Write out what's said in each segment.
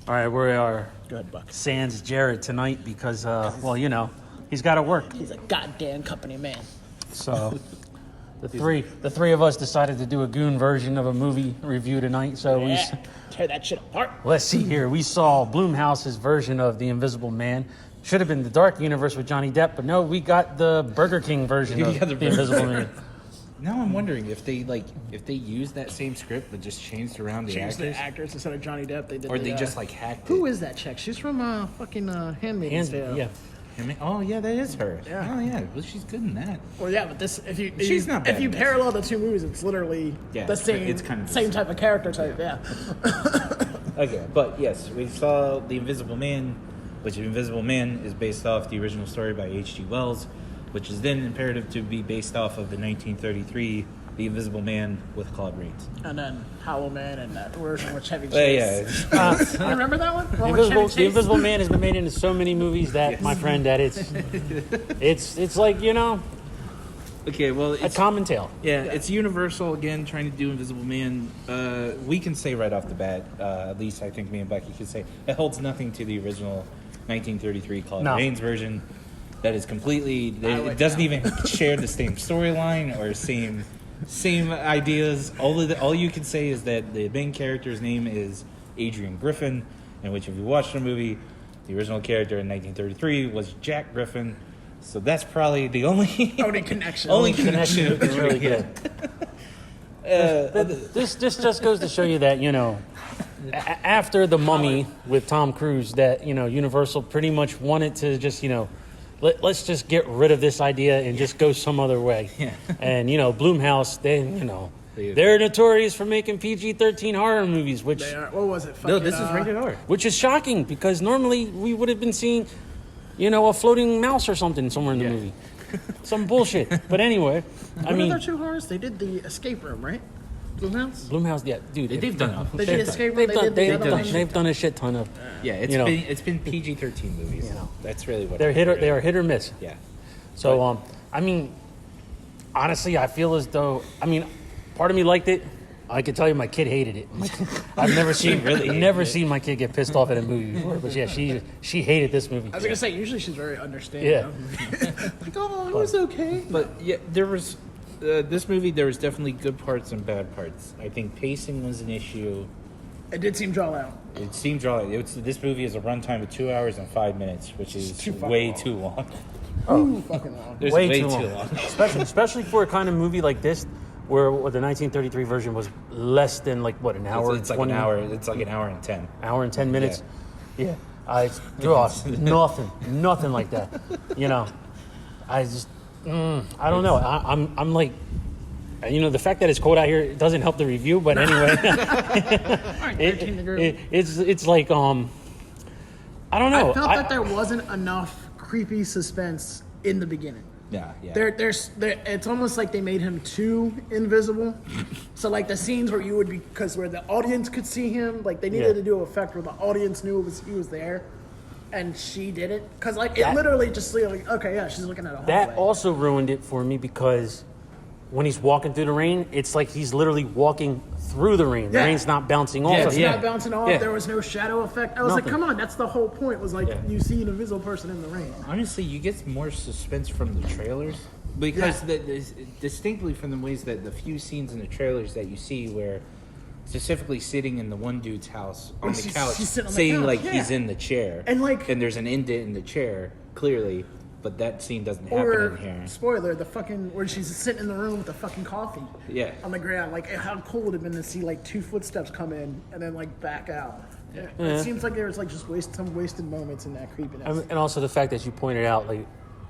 All right, we are Go ahead, Buck. sans Jared tonight because, well, you know, he's got to work. He's a goddamn company man. So the three of us decided to do a goon version of a movie review tonight. So Tear that shit apart. let's see here. We saw Blumhouse's version of The Invisible Man. Should have been the Dark Universe with Johnny Depp, but no, we got the Burger King version of The Invisible Man. Now I'm wondering if they used that same script but just changed around the actors, instead of Johnny Depp. They did. or they just like hacked Who it. is that chick? She's from fucking Handmaid's Tale. Yeah. Oh yeah, that is her. Yeah. Oh yeah, well she's good in that. Well, yeah, but this She's not bad If you in this. parallel the two movies, it's literally the same. it's kind of same type of character type. Yeah. Okay, but yes, we saw The Invisible Man, which Invisible Man is based off the original story by H.G. Wells, which is then imperative to be based off of the 1933 The Invisible Man with Claude Rains. And then Howell Man and that version with Chevy Chase. Yeah. You remember that one? The Invisible Man has been made into so many movies that, my friend, that it's like, you know, Okay, well, a common tale. Yeah, it's Universal again trying to do Invisible Man. We can say right off the bat, at least I think me and Becky could say, it holds nothing to the original 1933 Claude Rains version. That is completely. It doesn't even share the same storyline or same ideas. All you can say is that the main character's name is Adrian Griffin, in which if you watch the movie, the original character in 1933 was Jack Griffin. So that's probably the only connection. Only connection is really good. This just goes to show you that, you know, after The Mummy with Tom Cruise, that, you know, Universal pretty much wanted to just, you know, let's just get rid of this idea and just go some other way. Yeah. And, you know, Blumhouse, they're notorious for making PG-13 horror movies, which They are. What was it? No, this is rated R. which is shocking because normally we would have been seeing, you know, a floating mouse or something somewhere in the movie. Some bullshit. But anyway, What are their two horrors? They did the Escape Room, right? Blumhouse, yeah, dude, They've done. They did Escape Room. They've done a shit ton of. Yeah, it's been PG-13 movies. You know. That's really what They are hit or miss. Yeah. So I mean, honestly, I feel as though part of me liked it. I can tell you, my kid hated it. I've never seen my kid get pissed off at a movie before. But yeah, she hated this movie. I was gonna say usually she's very understanding. Yeah. Like, oh, it was okay. But yeah, there was this movie. There was definitely good parts and bad parts. I think pacing was an issue. It did seem drawn out. It seemed drawn. This movie is a runtime of 2 hours and 5 minutes, which is too fucking way long. too long. Too fucking long. There's way too too long. especially for a kind of movie like this, where the 1933 version was less than like what, an hour? It's like 20, an hour. It's like an hour and 10. Hour and 10 minutes. Yeah. Nothing like that. You know, I just I don't know. I'm like, you know, the fact that it's cold out here doesn't help the review, but anyway, it's like I don't know. I felt that there wasn't enough creepy suspense in the beginning. Yeah. It's almost like they made him too invisible. So like the scenes where where the audience could see him, like they needed to do an effect where the audience knew he was there, and she did it because like it literally just like, okay, yeah, she's looking at a hallway. That also ruined it for me because when he's walking through the rain, it's like he's literally walking through the rain. The rain's not bouncing off. It's not bouncing off. Yeah. There was no shadow effect. I was like, come on, that's the whole point. Was like you see an invisible person in the rain. Honestly, you get more suspense from the trailers because distinctly from the ways that the few scenes in the trailers that you see where specifically sitting in the one dude's house on the couch, saying like he's in the chair, and there's an indent in the chair clearly. But that scene doesn't happen in here. Spoiler, where she's sitting in the room with the fucking coffee. Yeah. On the ground. Like, how cool would it have been to see, like, 2 footsteps come in and then, like, back out. Yeah. It seems like there was, like, just some wasted moments in that creepiness. And also the fact that you pointed out, like,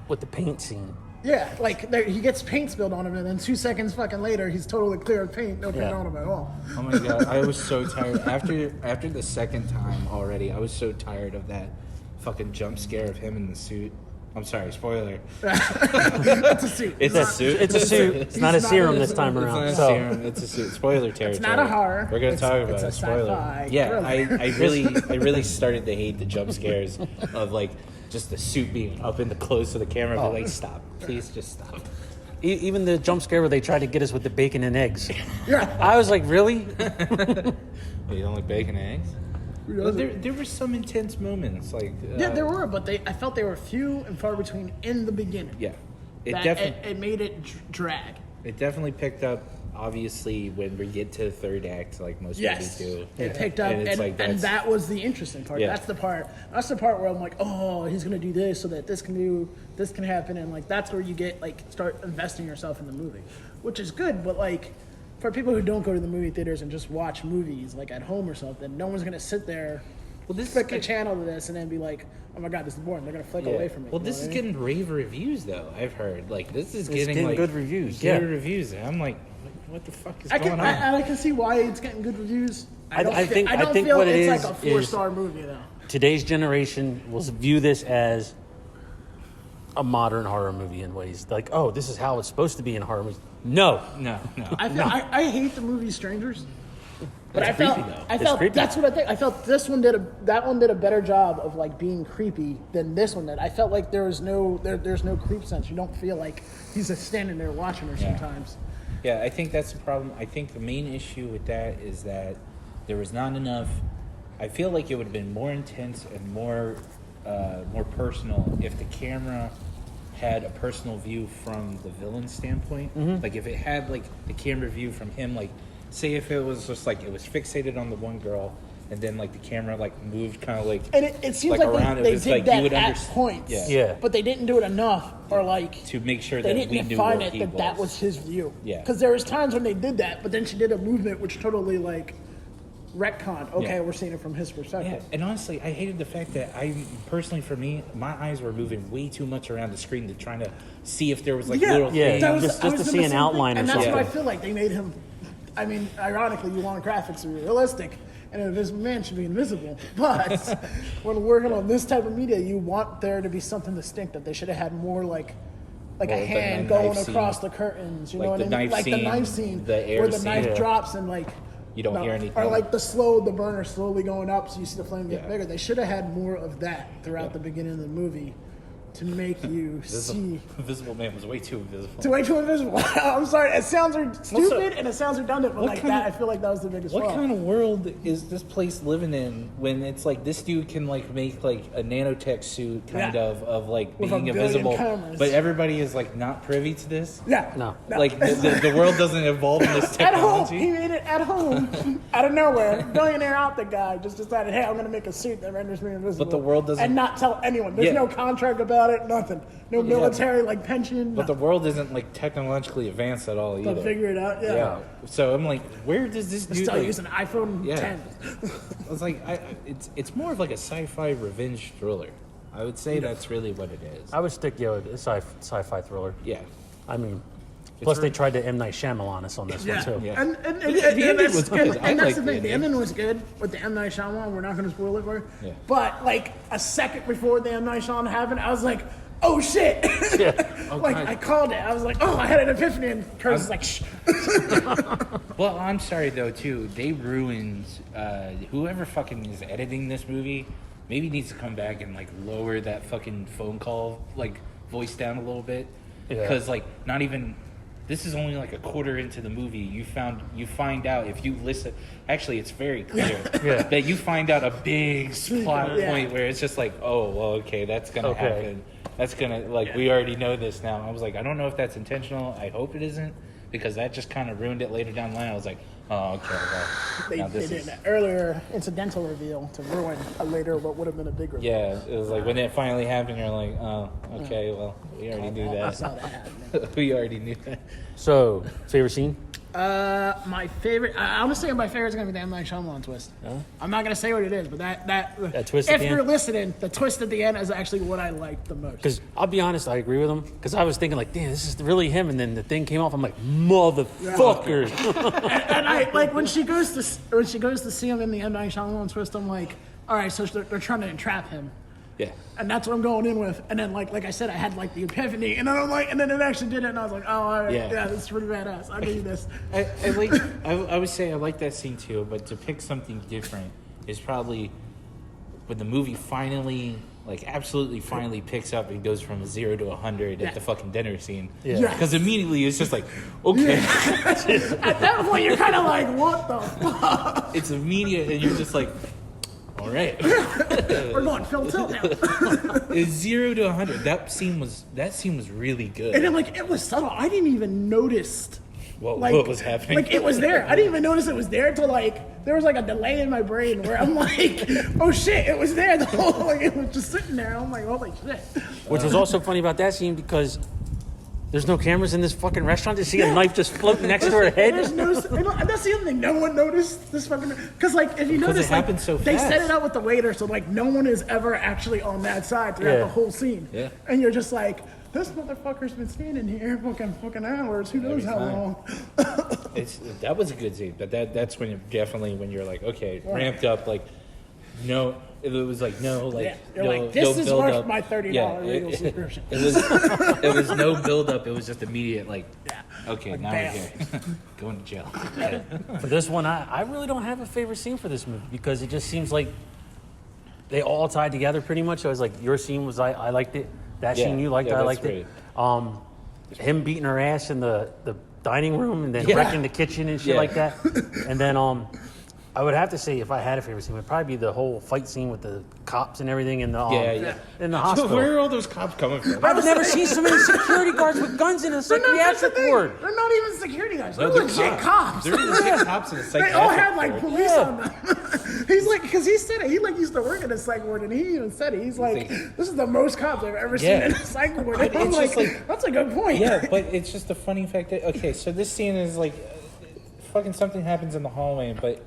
with the paint scene. Yeah, like, he gets paint spilled on him, and then 2 seconds fucking later, he's totally clear of paint. No paint on him at all. Oh, my God. I was so tired. After the second time already, I was so tired of that fucking jump scare of him in the suit. I'm sorry, spoiler. It's a suit. It's a suit. It's a suit. It's not a serum this time around. It's not a serum. It's a suit. Spoiler territory. It's not a horror. We're gonna talk about it. Spoiler. Yeah, I really started to hate the jump scares of like just the suit being up in the close of the camera. But like, stop, please, just stop. Even the jump scare where they tried to get us with the bacon and eggs. Yeah. I was like, really? You don't like bacon and eggs? There were some intense moments, like Yeah, there were, but I felt they were few and far between in the beginning. Yeah, It made it drag. It definitely picked up. Obviously, when we get to the third act, like most movies do, it picked up, and that was the interesting part. Yeah. That's the part. That's the part where I'm like, oh, he's gonna do this so that this can happen, and like that's where you get like start investing yourself in the movie, which is good. But like for people who don't go to the movie theaters and just watch movies like at home or something, no one's gonna sit there. Well, this flick a channel to this and then be like, "Oh my god, this is boring." They're gonna flick away from it. Well, this is getting rave reviews, though. I've heard like this is getting like good reviews. Good reviews. And I'm like, what the fuck is going on? I can see why it's getting good reviews. I don't I think feel what it it's is like a 4-star movie though. Today's generation will view this as a modern horror movie in ways like, oh, this is how it's supposed to be in horror movies. No. I hate the movie Strangers. But It's creepy, though. I It's felt creepy. that's what I think. I felt that one did a better job of like being creepy than this one did. I felt like there's no creep sense. You don't feel like he's just standing there watching her sometimes. Yeah, I think that's the problem. I think the main issue with that is that there was not enough. I feel like it would have been more intense and more personal if the camera had a personal view from the villain's standpoint. Mm-hmm. Like if it had like the camera view from him, like say if it was just like it was fixated on the one girl and then like the camera like moved kind of like And it seems like around, they it was did like that you would at points. Yeah. But they didn't do it enough, or like to make sure they that we didn't knew define what it he that was his view. Yeah. Because there was times when they did that, but then she did a movement which totally like retconned. Okay, Yeah. we're seeing it from his perspective. Yeah, and honestly, I hated the fact that for me, my eyes were moving way too much around the screen to trying to see if there was like little things. that was- just to see an outline or and that's something. what I feel like they made him. I mean, ironically, you want graphics to be realistic, and an invisible man should be invisible. But when working on this type of media, you want there to be something distinctive. They should have had more like a hand the going knife across scene. the curtains. You Like know what the I mean? knife Like the scene, knife scene, the air where the scene. knife Yeah. drops and like. You don't hear anything. Or like the burner slowly going up, so you see the flame get bigger. They should have had more of that throughout the beginning of the movie to make you see. Invisible Man was way too invisible. To way too invisible. I'm sorry, it sounds stupid and it sounds redundant, but like that, I feel like that was the biggest What flaw. kind of world is this place living in when it's like this dude can like make like a nanotech suit kind of like With being a billion invisible, cameras. but everybody is like not privy to this? Yeah. No. Like the world doesn't evolve in this At home, technology? he made it at home, out of nowhere. Billionaire optic guy just decided, hey, I'm going to make a suit that renders me invisible. But the world doesn't- and not tell anyone. There's Yeah. no contract about it, nothing. No military like pension. But the world isn't like technologically advanced at all either. They'll figure it out. Yeah. Yeah. So I'm like, where does this dude Still like, using an iPhone Yeah. 10. I was like, it's more of like a sci-fi revenge thriller. I would say that's really what it is. I would stick with a sci-fi thriller. Yeah. I mean, plus they tried to M. Night Shyamalan us on this one too. Yeah. And The ending that's was good. good. I And that's liked the the thing. The ending. ending was good with the M. Night Shyamalan. We're not going to spoil it for you. Yeah. But like a second before the M. Night Shyamalan happened, I was like, oh shit. Like God. I called it. I was like, oh, I had an epiphany. And Curtis is like, shh. Well, I'm sorry though too. They ruined whoever fucking is editing this movie. Maybe needs to come back and like lower that fucking phone call like voice down a little bit because like not even. This is only like a quarter into the movie. You find out if you listen. Actually, it's very clear that you find out a big plot point where it's just like, oh, well, okay, that's gonna happen. That's gonna we already know this now. I was like, I don't know if that's intentional. I hope it isn't because that just kind of ruined it later down the line. I was like, oh, okay, well, They did an earlier incidental reveal to ruin a later what would have been a big reveal. yeah, it was like when it finally happened, you're like, oh, okay, well, we already knew I saw that. that happening. We already knew that. So, favorite scene? My favorite, I'm gonna say my favorite is gonna be the M. Night Shyamalan twist. I'm not gonna say what it is, but that twist at If the you're end? listening, the twist at the end is actually what I liked the most. Because I'll be honest, I agree with him. Because I was thinking like, damn, this is really him. And then the thing came off. I'm like, motherfuckers. And I like when she goes to see him in the M. Night Shyamalan twist. I'm like, all right, so they're trying to entrap him. Yeah. And that's what I'm going in with. And then, like I said, I had like the epiphany, and then I'm like, and then it actually did it, and I was like, oh, all right, yeah, this is pretty badass. I'll give you this. I would say I like that scene too, but to pick something different is probably when the movie finally, absolutely finally picks up and goes from 0 to 100 at the fucking dinner scene. Yeah. Because immediately it's just like, okay. At that point, you're kind of like, what the fuck? It's immediate, and you're just like, All right. We're going full tilt now. It's 0 to 100. That scene was really good. And then, like, it was subtle. I didn't even notice what was happening. Like, it was there. I didn't even notice it was there until, like, there was, like, a delay in my brain where I'm like, oh, shit, it was there. The whole, like, it was just sitting there. I'm like, holy shit. Which was also funny about that scene because there's no cameras in this fucking restaurant. To see a knife just floating next to her head. There's no, that's the other thing. No one noticed this fucking. Because, like, if you notice, it happened so they fast. set it up with the waiter, so, like, no one is ever actually on that side throughout the whole scene. Yeah. And you're just like, this motherfucker's been standing here fucking hours. Who knows how long? That was a good scene, but that's when you're like, okay, ramped up, like, no. It was like, no, like, You're no, like, this no is build worth up. my $30 legal subscription. It was no build up. It was just immediate, like, okay, Like, now bam. we're here. Going to jail. For this one, I really don't have a favorite scene for this movie because it just seems like they all tied together pretty much. I was like, your scene was I liked it. That scene you liked, I that's liked great. it. Him beating her ass in the dining room and then Yeah. wrecking the kitchen and shit Yeah. like that. And then I would have to say if I had a favorite scene, it would probably be the whole fight scene with the cops and everything in the in the hospital. Where are all those cops coming from? I've never seen so many security guards with guns in a That's the psychiatric thing. ward. They're not even security guys. They're No, legit cops. They're legit cops in a They psychiatric all had like ward. police on them. He's like, because he said it. He like used to work in a psych ward, and he even said it. He's like, this is the most cops I've ever seen in a psych ward. And I'm It's like, just like- that's a good point. Yeah, but it's just a funny fact that, okay, so this scene is like, fucking something happens in the hallway, but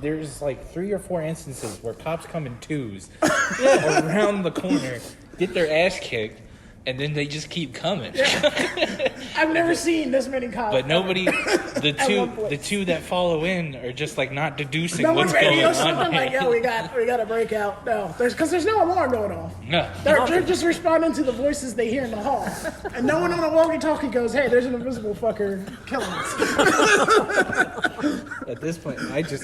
there's like 3 or 4 instances where cops come in twos around the corner, get their ass kicked, and then they just keep coming. I've never seen this many cops. But nobody, the one place. the two that follow in are just like not deducing no one what's going radio on. something like, yo, we got to break out. No, because there's no alarm going on. No. They're just responding to the voices they hear in the hall, and no one on a walkie-talkie goes, "Hey, there's an invisible fucker killing us." At this point, I just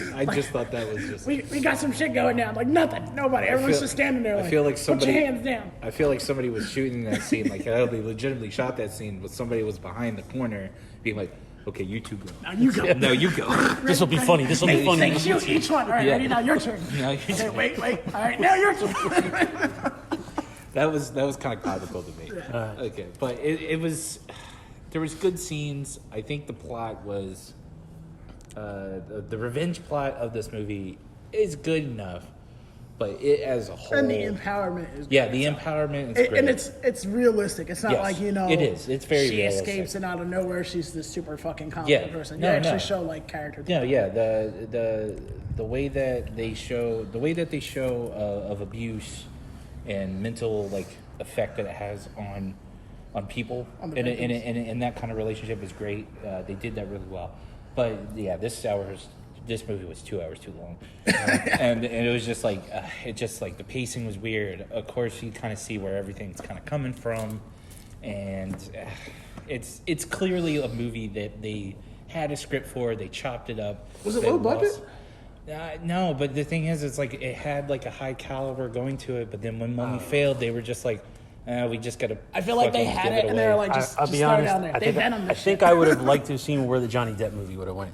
thought that was just. We got some shit going down. Like nothing, nobody. Everyone's just standing there. Like, I feel like somebody. Put your hands down. I feel like somebody was shooting that scene. Like they legitimately shot that scene, but somebody was behind the corner, being like, "Okay, you two go." Now you go. No, you go. This will be funny. This will be funny. They shoot each one. All right, Yeah. ready? Now your turn. Now you Okay, wait. All right, now your turn. That was kind of comical to me. Okay, but it was. There was good scenes. I think the plot was. The revenge plot of this movie is good enough, but it as a whole. And the empowerment is. Yeah, the empowerment is great. And it's realistic. It's not Yes, like, it is. It's very she realistic. escapes and out of nowhere she's this super fucking confident person. You actually show like character. No, yeah, the way that they show of abuse and mental like effect that it has on people On the in that kind of relationship is great. They did that really well. But yeah, this movie was 2 hours too long, and it was just like the pacing was weird. Of course, you kind of see where everything's kind of coming from, and it's clearly a movie that they had a script for. They chopped it up. Was it They low budget? No, but the thing is, it's like it had like a high caliber going to it. But then when Mummy failed, they were just like, we just gotta. I feel like they fucking had give it and away. they were like, just I'll be throw it honest. down there. I They think, venomed I this think shit. I would have liked to have seen where the Johnny Depp movie would have went.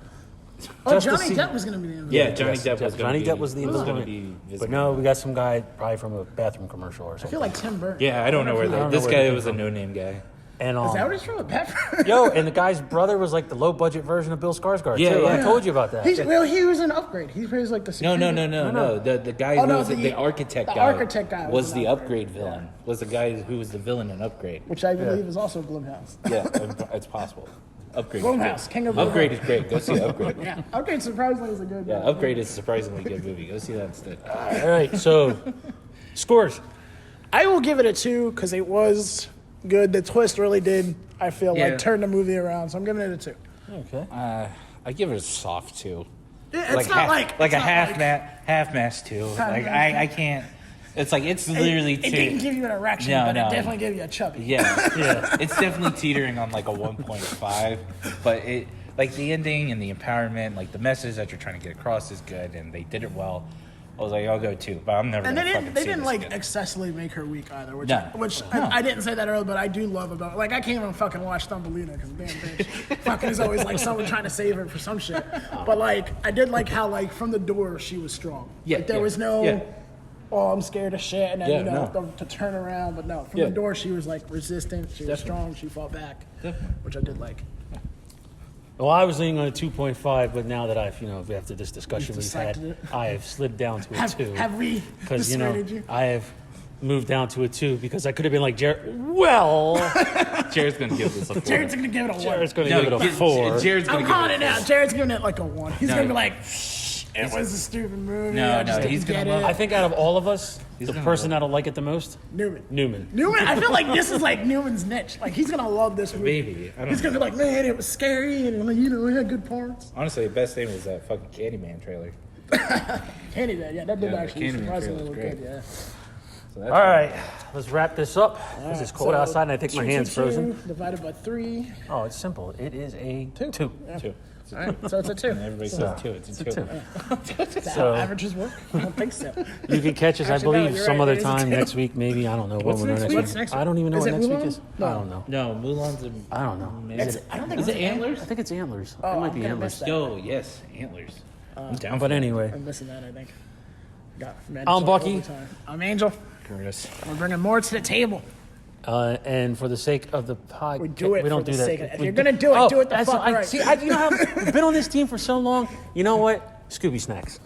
Oh, just to Johnny see- Depp was gonna be the invisible. Yeah, Johnny Yes, Depp was gonna Johnny be- Depp was the was invisible gonna man. be But no, we got some guy probably from a bathroom commercial or I something. feel like Tim Burton. Yeah, I don't know where I don't know this where guy they was a came no-name guy. And Is that what he's from? A Bedford? yo, and the guy's brother was like the low budget version of Bill Skarsgård. Yeah, too. yeah. I told you about that. He was an upgrade. He plays like the No. security- The guy Oh, who no, was the architect the guy. architect guy was was an the upgrade. upgrade villain. Was the guy who was the villain in Upgrade. which I believe is also Blumhouse. Yeah, it's possible. Upgrade. Blumhouse, is great. king of Upgrade Blumhouse. is great. Go see Upgrade. Yeah, Upgrade surprisingly is a good. Yeah, Upgrade is a surprisingly good movie. Go see that instead. All right, so scores. I will give it a 2 because it was good. The twist really did. I feel Yeah. like turn the movie around, so I'm giving it a 2. Okay. I give it a soft 2. Yeah, it's not like a it's not half mass 2. Like I can't. It's like it's literally It didn't 2. give you an erection, No, but no. it definitely gave you a chubby. Yeah. It's definitely teetering on like a 1.5, but it like the ending and the empowerment, like the message that you're trying to get across is good, and they did it well. I was like, I'll go 2, but I'm never. And gonna they fucking didn't see this like again. excessively make her weak either, which No. No. I didn't say that earlier, but I do love about like I can't even fucking watch Thumbelina because damn bitch, fucking is always like someone trying to save her for some shit. But like I did like how like from the door she was strong. Yeah, like, there yeah, was no yeah. oh, I'm scared of shit, and then Yeah, you know no. to turn around. But no, from Yeah. the door, she was like resistant. She was strong. She fought back, Definitely. which I did like. Well, I was leaning on a 2.5, but now that I've, after this discussion we've had, decided it. I have slid down to a 2. Have we Because, persuaded you? I have moved down to a 2 because I could have been like, well, Jared's gonna give this a 4. Jared's gonna give it a 1. Jared's going to give it a 4. Jared's gonna I'm give calling it it now. Jared's giving it like a 1. He's No. gonna be like, it was a stupid movie. No, I just no, didn't he's gonna get love it. I think out of all of us, He's the gonna person love that'll like it the most, Newman. Newman. I feel like this is like Newman's niche. Like he's gonna love this movie. Maybe. I don't He's gonna know. be like, man, it was scary and like, it had good parts. Honestly, the best thing was that fucking Candyman trailer. Candyman, yeah, that did Yeah, the actually Candyman surprisingly trailer was look great. good. Yeah. So that's All right, let's wrap this up because it's cold So, outside and I think my 2, hand's 2, 2 frozen. divided by 3. Oh, it's simple. It is a 2. 2. All right, so it's a 2. And everybody says 2. It's a 2. Is that So- how averages work? I don't think so. You can catch us, I Actually, no, believe, you're some right, other it is a time 2. next week, maybe. I don't know What's when we're next next week? week. What's next I don't even know week? what Is next it week is. Mulan? I don't know. No, Mulan's a. I don't know. Maybe. I don't think Is it's it Antlers? I think it's antlers. Oh, it might I'm be gonna antlers. miss that. Yo, yes, Antlers. I'm down for But anyway, I'm missing that, I think. I'm Bucky. I'm Angel. Curtis. We're bringing more to the table. and for the sake of the podcast, We do it we don't for do the that. sake of it. If We you're gonna do it, do it the that's- fuck right. See, you know how we've been on this team for so long. You know what? Scooby snacks.